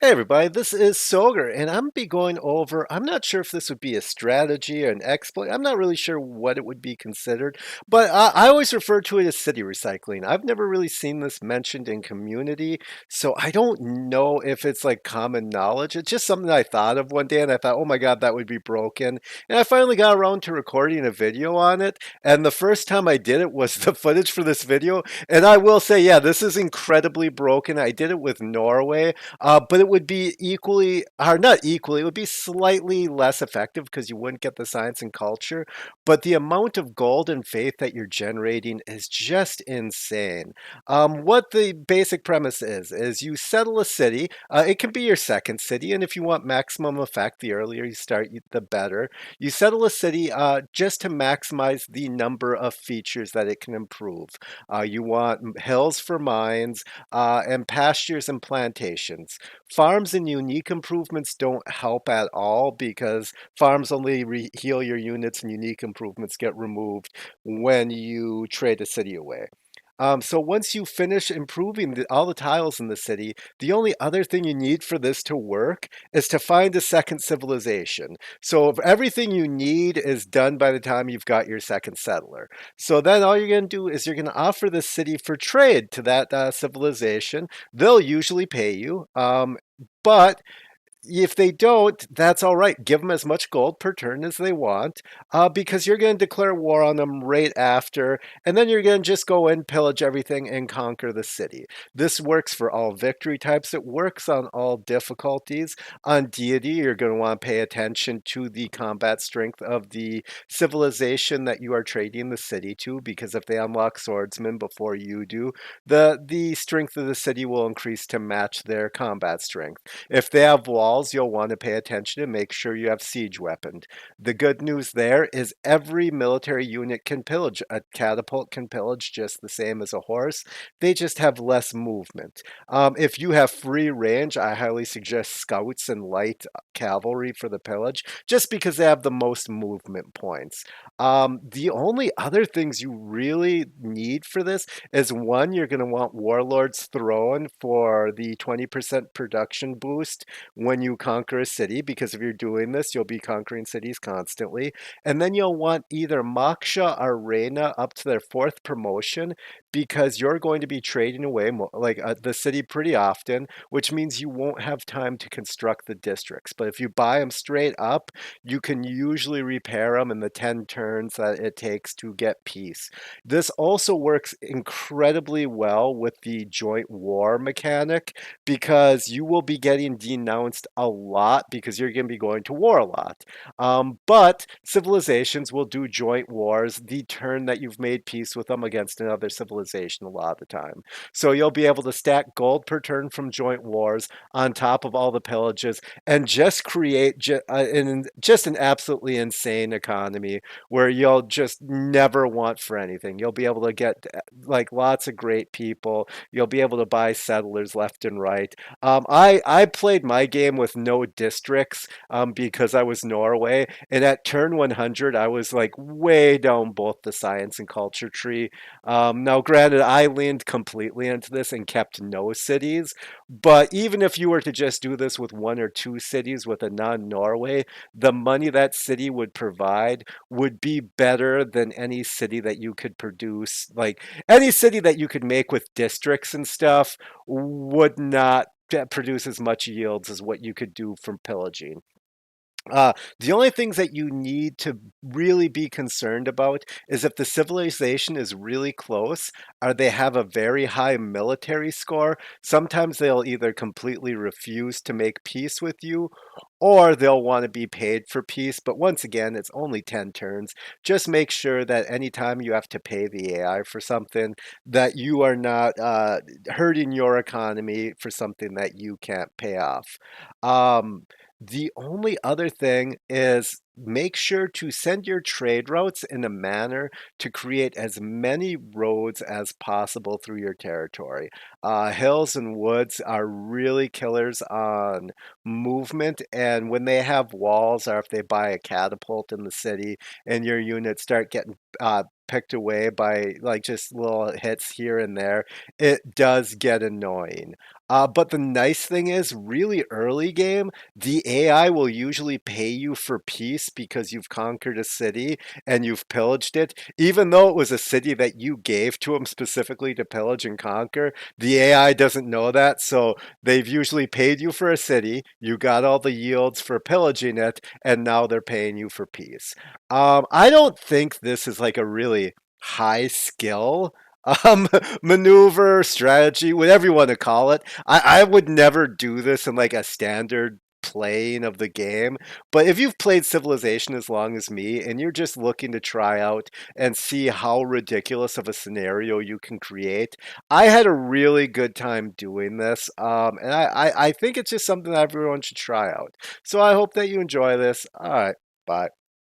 Hey everybody, this is Soger, and I'm be going over. I'm not sure if this would be a strategy or an exploit. I'm not really sure what it would be considered, but I always refer to it as city recycling. I've never really seen this mentioned in community, so I don't know if it's like common knowledge. It's just something I thought of one day, and I thought, oh my God, that would be broken. And I finally got around to recording a video on it, and the first time I did it was the footage for this video, and I will say, yeah, this is incredibly broken. I did it with Norway. But it would be equally, or not equally, it would be slightly less effective because you wouldn't get the science and culture. But the amount of gold and faith that you're generating is just insane. What the basic premise is you settle a city. It can be your second city, and if you want maximum effect, the earlier you start, the better. You settle a city just to maximize the number of features that it can improve. You want hills for mines and pastures and plantations. Farms and unique improvements don't help at all because farms only heal your units and unique improvements get removed when you trade a city away. So once you finish improving all the tiles in the city, the only other thing you need for this to work is to find a second civilization. So if everything you need is done by the time you've got your second settler. So then all you're going to do is you're going to offer the city for trade to that civilization. They'll usually pay you. But if they don't, that's all right. Give them as much gold per turn as they want, because you're going to declare war on them right after, and then you're going to just go and pillage everything and conquer the city. This works for all victory types. It works on all difficulties. On deity, you're going to want to pay attention to the combat strength of the civilization that you are trading the city to, because if they unlock swordsmen before you do, the strength of the city will increase to match their combat strength. If they have walls, you'll want to pay attention and make sure you have siege weaponed. The good news there is every military unit can pillage. A catapult can pillage just the same as a horse. They just have less movement. If you have free range, I highly suggest scouts and light cavalry for the pillage, just because they have the most movement points. The only other things you really need for this is one, you're going to want Warlord's Throne for the 20% production boost when you conquer a city, because if you're doing this, you'll be conquering cities constantly. And then you'll want either Moksha or Reina up to their fourth promotion, because you're going to be trading away the city pretty often, which means you won't have time to construct the districts. But if you buy them straight up, you can usually repair them in the 10 turns that it takes to get peace. This also works incredibly well with the joint war mechanic, because you will be getting denounced a lot because you're going to be going to war a lot. But civilizations will do joint wars the turn that you've made peace with them against another civilization a lot of the time. So you'll be able to stack gold per turn from joint wars on top of all the pillages and just create just an absolutely insane economy where you'll just never want for anything. You'll be able to get like lots of great people. You'll be able to buy settlers left and right. I played my game with no districts because I was Norway, and at turn 100, I was like way down both the science and culture tree. Now, granted, I leaned completely into this and kept no cities, but even if you were to just do this with one or two cities with a non-Norway, the money that city would provide would be better than any city that you could produce. Like any city that you could make with districts and stuff would not produce as much yields as what you could do from pillaging. The only things that you need to really be concerned about is if the civilization is really close, or they have a very high military score. Sometimes they'll either completely refuse to make peace with you, or they'll want to be paid for peace. But once again, it's only 10 turns. Just make sure that anytime you have to pay the AI for something, that you are not hurting your economy for something that you can't pay off. Um, the only other thing is make sure to send your trade routes in a manner to create as many roads as possible through your territory. Hills and woods are really killers on movement, and when they have walls, or if they buy a catapult in the city and your units start getting picked away by like just little hits here and there, it does get annoying. But the nice thing is, really early game, the AI will usually pay you for peace because you've conquered a city and you've pillaged it. Even though it was a city that you gave to them specifically to pillage and conquer, the AI doesn't know that. So they've usually paid you for a city, you got all the yields for pillaging it, and now they're paying you for peace. I don't think this is like a really high skill um maneuver strategy, whatever you want to call it. I would never do this in like a standard playing of the game, but if you've played Civilization as long as me and you're just looking to try out and see how ridiculous of a scenario you can create, I had a really good time doing this, and I think it's just something that everyone should try out. So I hope that you enjoy this. All right, bye.